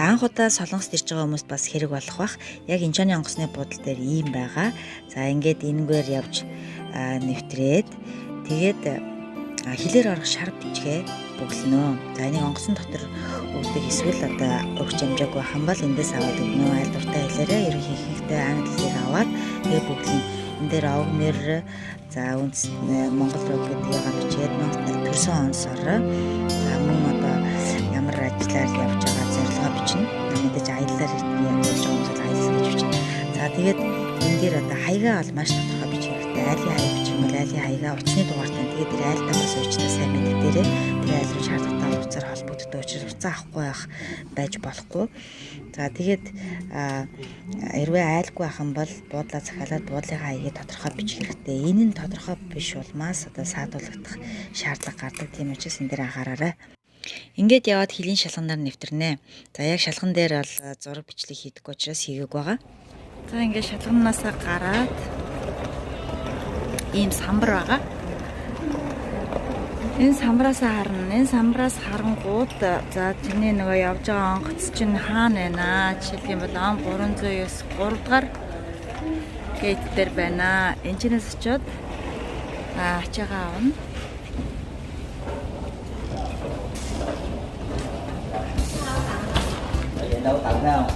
За анх удаа Солонгост ирж байгаа хүмүүст бас хэрэг болох бах. Яг Инчоны онгоцны буудал дээр ийм байгаа. За ингээд энэгээр явж нэвтрээд тэгээд хилээр орох шар бичгээ бүглэнэ. За энийг онгоцон дотор өгдөг эсвэл одоо өгч амжааг байх юм бол эндээс аваад өгнө. Аль дуртай хэлээрээ ерөнхийдөө англи хэлээр аваад тэгээд бүглэн. Энэ дээр огмэр за Монгол руу гэдгийг авчиад төрсөн онсоор за мөн одоо ямар ажиллаар явж байгаа зорилгоо бичнэ. Мэдээж аяллаар явж байгаа хүмүүс аялал гэж бичнэ. За тэгээд энэ дээр одоо хаягаа бол маш тодорхой бичих хэрэгтэй. Айлын хаяг бичих юм бол айлын хаягаа утасны дугаартай. Тэгээд тэр айлтаа бас уучнаа сайн мэддэг дээрээ тэр айл руу шаардлагатай утсаар холбогддог учраас утсаа авахгүй байж болохгүй. За тэгээд хэрвээ айлгүй байх юм бол буудлаа захиалаад буудлынхаа хаягийг тодорхой бичих хэрэгтэй. Энэ нь тодорхой биш улмаас одоо саадуулгадах шаардлага гардаг. Тийм учраас энэ дээр анхаараарай. Ингээд яваад хилийн шалганаар нэвтэрнэ. За яг шалган дээр бол зураг бичлэг хийдэг учраас хийгээг байгаа. За ингээд шалганаасаа гараад ийм самбар байгаа. Энэ самбараасаа харна. Энэ самбараас харангууд за тэрний нөгөө явж байгаа онгоц чинь хаана байна? Жишээлх юм бол он 309 3 дугаар гейт дээр байна. Энэчнээс очиод ачаагаа авна. Đâu tận nào.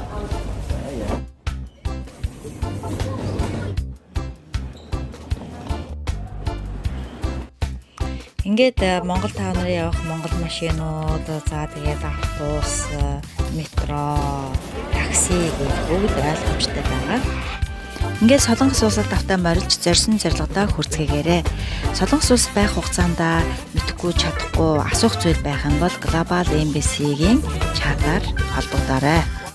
Ингээд Монгол тав нарын явах Монгол машинууд за тэгээд автобус, метро, такси гэх бүгд ойлгомжтой байгаа. Ингээд Солонгос улсад автаа морилж зорьсон зорилгодоо хүрцгээгээрэй. Солонгос улс байх хугацаанд мэдхгүй чадахгүй асуух зүйл байх юм бол Global Embassy-гийн чатаар холбогдоорой.